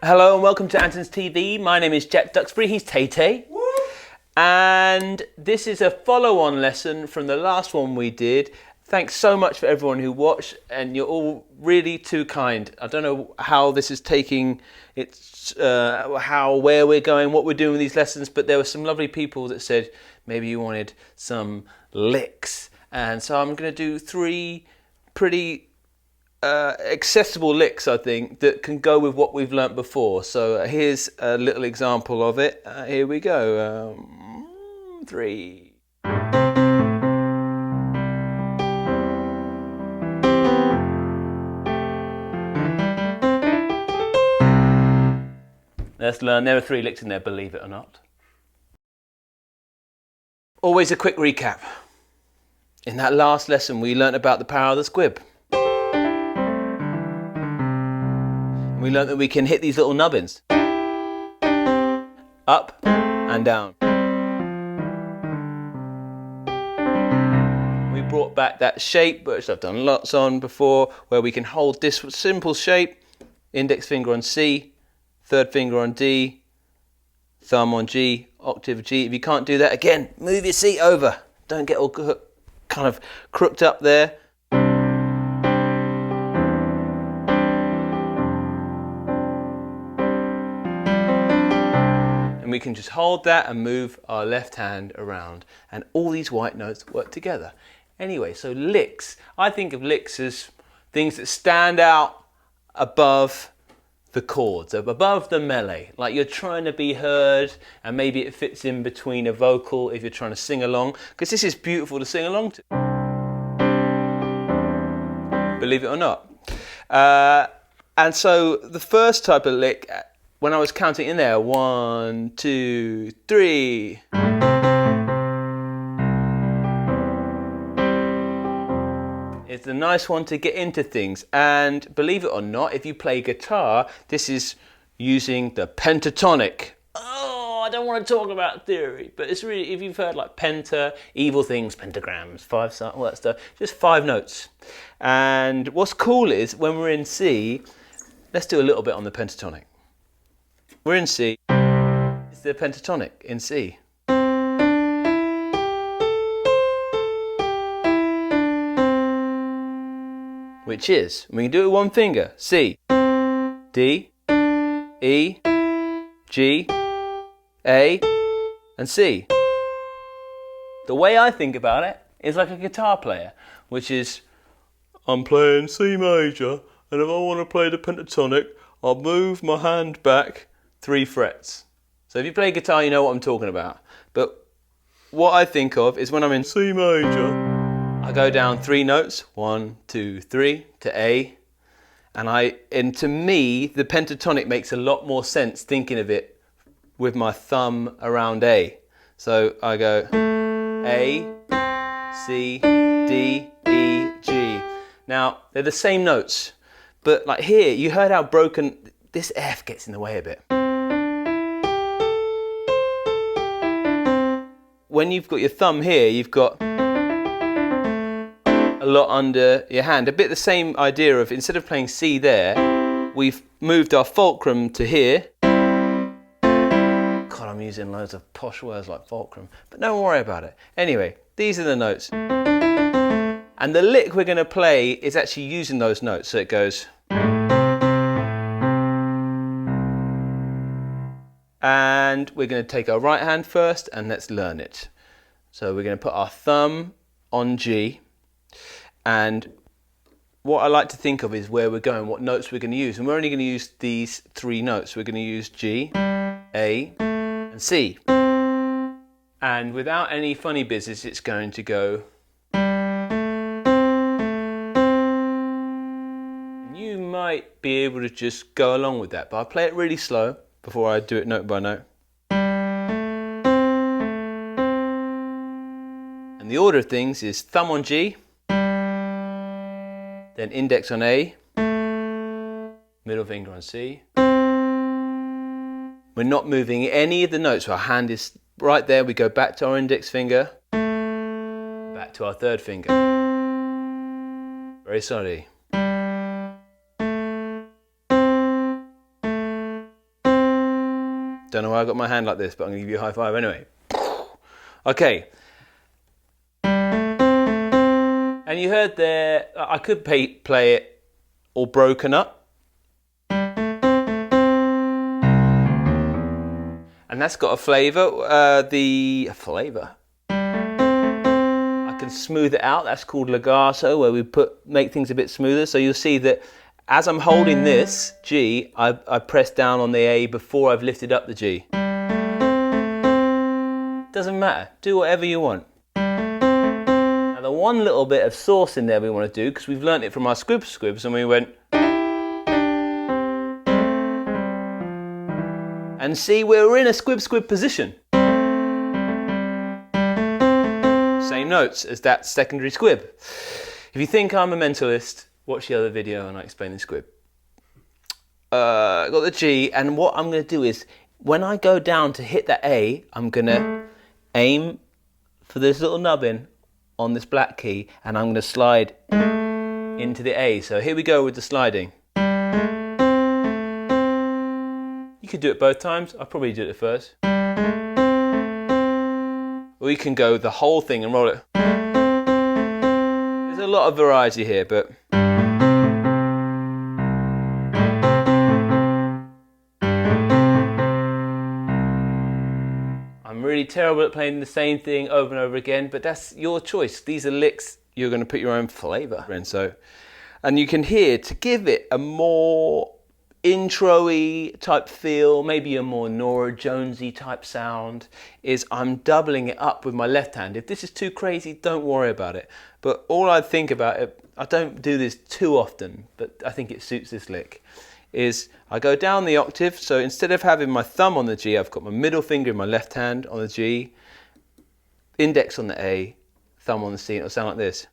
Hello and welcome to Andertons TV. My name is Jack Duxbury, he's Tay-Tay. And this is a follow-on lesson from the last one we did. Thanks so much for everyone who watched, and you're all really too kind. I don't know how this is taking, where we're going, what we're doing with these lessons, but there were some lovely people that said maybe you wanted some licks. And so I'm going to do three pretty accessible licks, I think, that can go with what we've learnt before. So here's a little example of it. Here we go. 3. Let's learn. There are 3 licks in there, believe it or not. Always a quick recap. In that last lesson, we learnt about the power of the squib. We learnt that we can hit these little nubbins. Up and down. We brought back that shape, which I've done lots on before, where we can hold this simple shape, index finger on C, third finger on D, thumb on G, octave G. If you can't do that, again, move your seat over. Don't get all kind of crooked up there. And we can just hold that and move our left hand around, and all these white notes work together. Anyway, so licks. I think of licks as things that stand out above the chords, above the melee. Like you're trying to be heard, and maybe it fits in between a vocal if you're trying to sing along, because this is beautiful to sing along to. Believe it or not. And so the first type of lick, when I was counting in there, 1, 2, 3. It's a nice one to get into things. And believe it or not, if you play guitar, this is using the pentatonic. Oh, I don't want to talk about theory, but it's really, if you've heard like penta, evil things, pentagrams, 5, all that stuff, just 5 notes. And what's cool is when we're in C, let's do a little bit on the pentatonic. We're in C, it's the pentatonic in C. Which is, we can do it with one finger, C, D, E, G, A, and C. The way I think about it is like a guitar player, which is, I'm playing C major, and if I want to play the pentatonic, I'll move my hand back 3 frets. So if you play guitar, you know what I'm talking about. But what I think of is when I'm in C major, I go down 3 notes, 1, 2, 3, to A. And to me, the pentatonic makes a lot more sense thinking of it with my thumb around A. So I go A, C, D, E, G. Now, they're the same notes, but like here, you heard how broken, this F gets in the way a bit. When you've got your thumb here, you've got a lot under your hand. A bit the same idea of, instead of playing C there, we've moved our fulcrum to here. God, I'm using loads of posh words like fulcrum, but don't worry about it. Anyway, these are the notes. And the lick we're going to play is actually using those notes. So it goes. And we're going to take our right hand first and let's learn it. So we're going to put our thumb on G, and what I like to think of is where we're going, what notes we're going to use. And we're only going to use these 3 notes. We're going to use G, A, and C. And without any funny business, it's going to go. You might be able to just go along with that, but I'll play it really slow before I do it note by note. And the order of things is thumb on G, then index on A, middle finger on C. We're not moving any of the notes, so our hand is right there. We go back to our index finger, back to our third finger. Very slowly. Don't know why I got my hand like this, but I'm going to give you a high five anyway. Okay. And you heard there, I could play it all broken up. And that's got a flavour. I can smooth it out. That's called legato, where we make things a bit smoother. So you'll see that as I'm holding this G, I press down on the A before I've lifted up the G. Doesn't matter. Do whatever you want. Now the one little bit of sauce in there we want to do, because we've learnt it from our squibs, and we went. And see, we're in a squib position. Same notes as that secondary squib. If you think I'm a mentalist, watch the other video and I explain the squib. Got the G, and what I'm going to do is, when I go down to hit that A, I'm going to aim for this little nubbin on this black key, and I'm going to slide into the A. So here we go with the sliding. You could do it both times. I'll probably do it first. Or you can go the whole thing and roll it. There's a lot of variety here, but I'm really terrible at playing the same thing over and over again, but that's your choice. These are licks. You're going to put your own flavour in. And you can hear, to give it a more intro-y type feel, maybe a more Nora Jonesy type sound, is I'm doubling it up with my left hand. If this is too crazy, don't worry about it. But all I think about it, I don't do this too often, but I think it suits this lick, is I go down the octave. So instead of having my thumb on the G, I've got my middle finger in my left hand on the G, index on the A, thumb on the C, and it'll sound like this.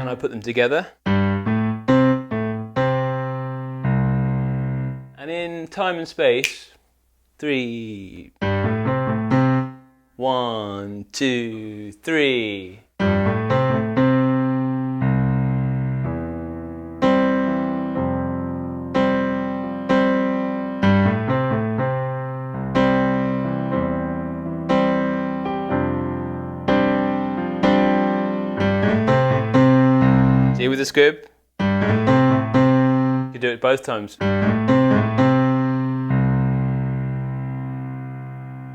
I put them together, and in time and space, 3, 1, 2, 3. See with the squib? You can do it both times.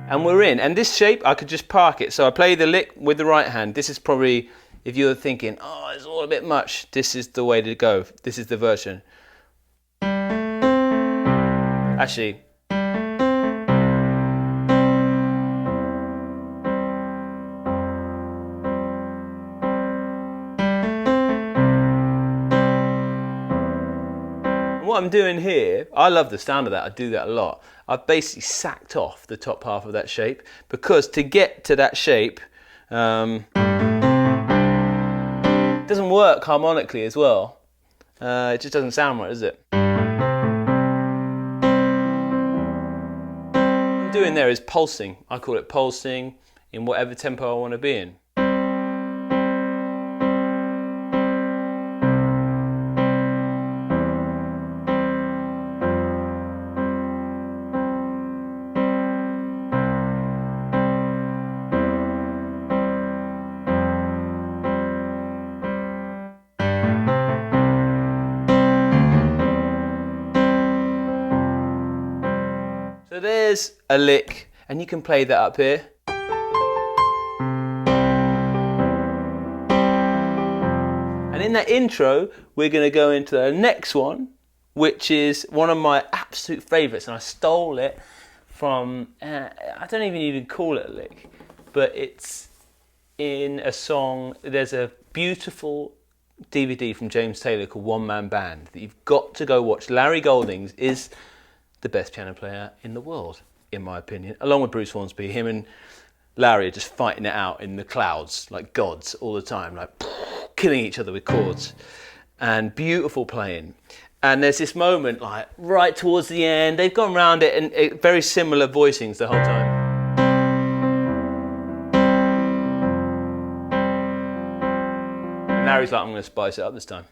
And we're in. And this shape, I could just park it. So I play the lick with the right hand. This is probably, if you're thinking, oh, it's all a bit much, this is the way to go. This is the version. Actually, what I'm doing here, I love the sound of that, I do that a lot. I've basically sacked off the top half of that shape, because to get to that shape, it doesn't work harmonically as well. It just doesn't sound right, does it? What I'm doing there is pulsing. I call it pulsing in whatever tempo I want to be in. So there's a lick, and you can play that up here. And in that intro, we're going to go into the next one, which is one of my absolute favourites, and I stole it from, I don't even call it a lick, but it's in a song. There's a beautiful DVD from James Taylor called One Man Band that you've got to go watch. Larry Goldings is the best piano player in the world, in my opinion, along with Bruce Hornsby. Him and Larry are just fighting it out in the clouds like gods all the time, like killing each other with chords, and beautiful playing. And there's this moment, like right towards the end, they've gone around it, and very similar voicings the whole time. And Larry's like, I'm going to spice it up this time.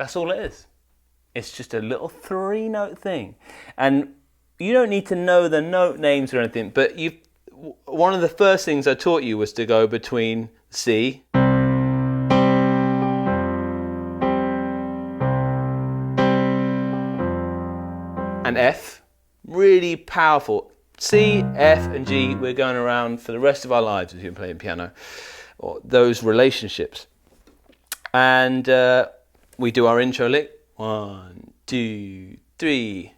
That's all it is. It's just a little 3-note thing. And you don't need to know the note names or anything, but one of the first things I taught you was to go between C and F. Really powerful. C, F and G, we're going around for the rest of our lives if you're playing piano, or those relationships. And we do our intro lick. 1, 2, 3.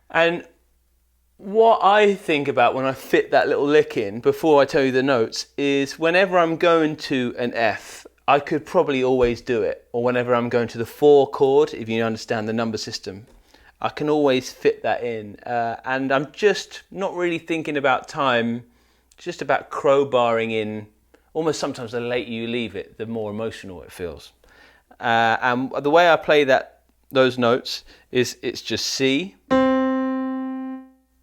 And what I think about when I fit that little lick in, before I tell you the notes, is whenever I'm going to an F, I could probably always do it. Or whenever I'm going to the 4 chord, if you understand the number system, I can always fit that in. And I'm just not really thinking about time, just about crowbarring in. Almost sometimes the later you leave it, the more emotional it feels. And the way I play those notes is it's just C,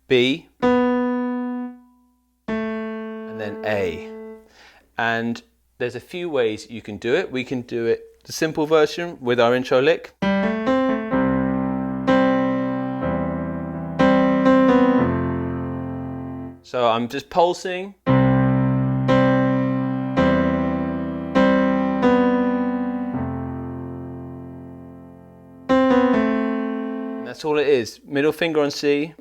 B, and then A. And there's a few ways you can do it. We can do it the simple version with our intro lick. So I'm just pulsing. And that's all it is. Middle finger on C.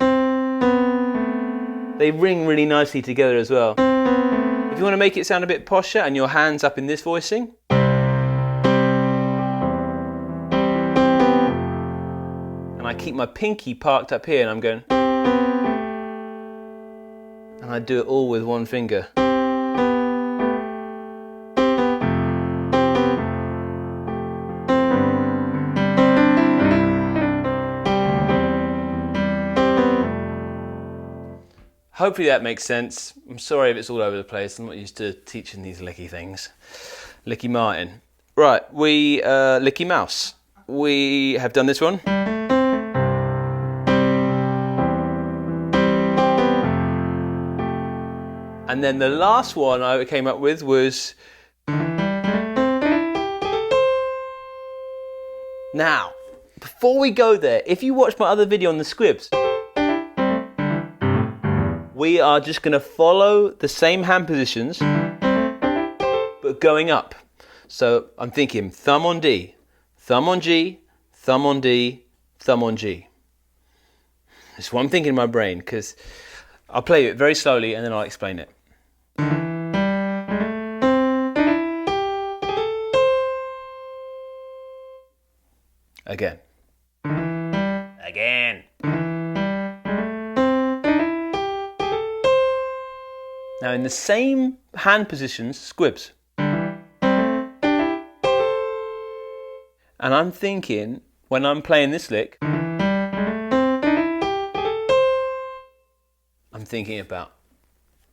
They ring really nicely together as well. If you want to make it sound a bit posher and your hand's up in this voicing, and I keep my pinky parked up here and I'm going, and I do it all with one finger. Hopefully that makes sense. I'm sorry if it's all over the place. I'm not used to teaching these licky things. Licky Martin. Right, Licky Mouse. We have done this one. And then the last one I came up with was... Now, before we go there, if you watch my other video on the squibs, we are just going to follow the same hand positions, but going up. So I'm thinking thumb on D, thumb on G, thumb on D, thumb on G. That's what I'm thinking in my brain, because I'll play it very slowly and then I'll explain it. Again. Again. Now in the same hand positions, squibs. And I'm thinking, when I'm playing this lick, I'm thinking about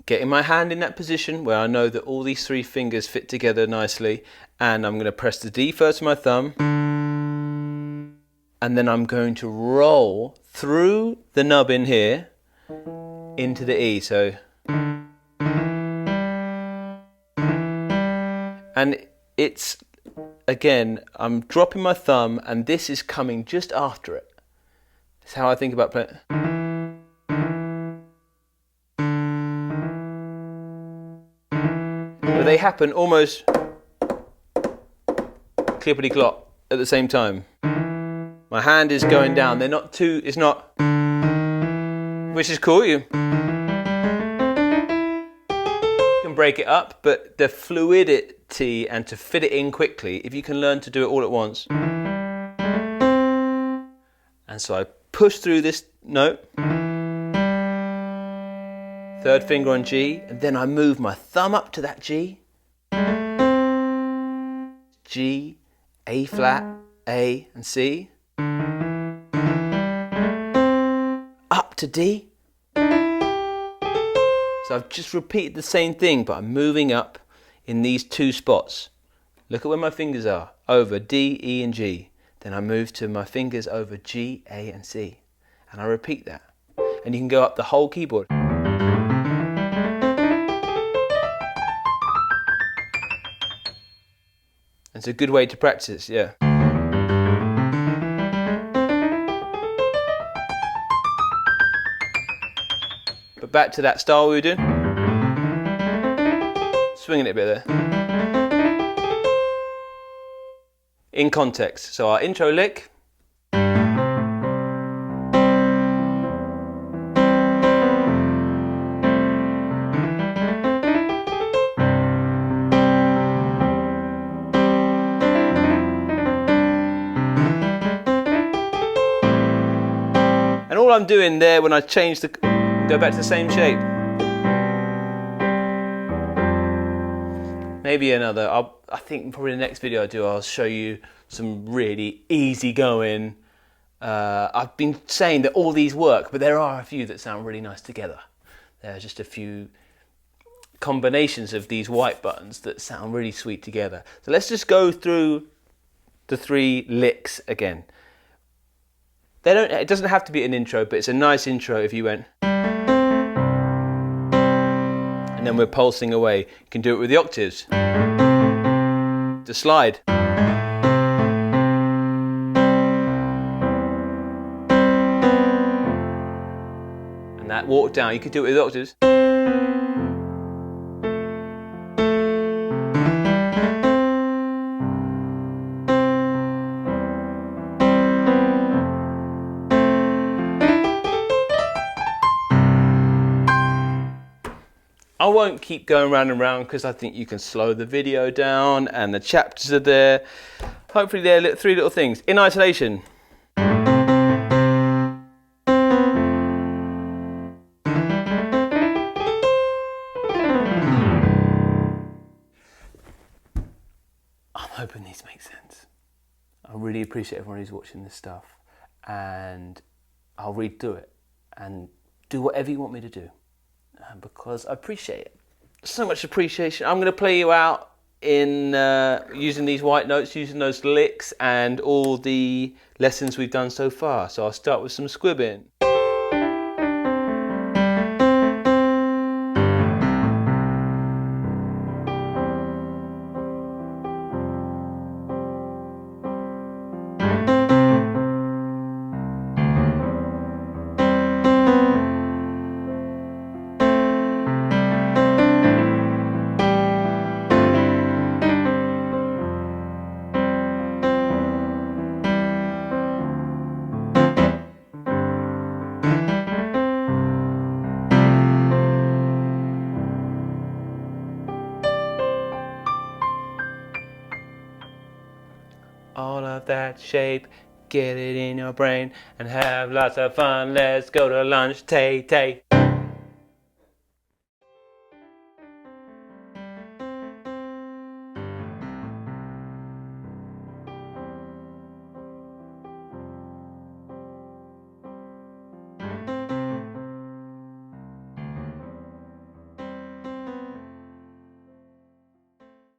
getting my hand in that position where I know that all these 3 fingers fit together nicely, and I'm going to press the D first with my thumb, and then I'm going to roll through the nub in here into the E. So, and it's, again, I'm dropping my thumb and this is coming just after it. That's how I think about playing. But they happen almost clippity-clop at the same time. My hand is going down. They're not too, it's not, which is cool. You can break it up, but the fluidity and to fit it in quickly, if you can learn to do it all at once. And so I push through this note, 3rd finger on G, and then I move my thumb up to that G, G, A flat, A and C, up to D. So I've just repeated the same thing, but I'm moving up in these 2 spots. Look at where my fingers are, over D, E and G. Then I move to my fingers over G, A and C. And I repeat that. And you can go up the whole keyboard. It's a good way to practice, yeah. But back to that style we were doing. Swinging it a bit there. In context. So our intro lick. And all I'm doing there when I change the, go back to the same shape. Maybe another, I think probably the next video I do, I'll show you some really easy going. I've been saying that all these work, but there are a few that sound really nice together. There are just a few combinations of these white buttons that sound really sweet together. So let's just go through the 3 licks again. It doesn't have to be an intro, but it's a nice intro if you went. And then we're pulsing away. You can do it with the octaves. The slide. And that walk down, you could do it with the octaves. I won't keep going round and round because I think you can slow the video down and the chapters are there. Hopefully they're 3 little things. In isolation. I'm hoping these make sense. I really appreciate everyone who's watching this stuff, and I'll read through it and do whatever you want me to do. Because I appreciate it. So much appreciation. I'm going to play you out in using these white notes, using those licks and all the lessons we've done so far. So I'll start with some squibbing. All of that shape, get it in your brain and have lots of fun. Let's go to lunch, tay tay.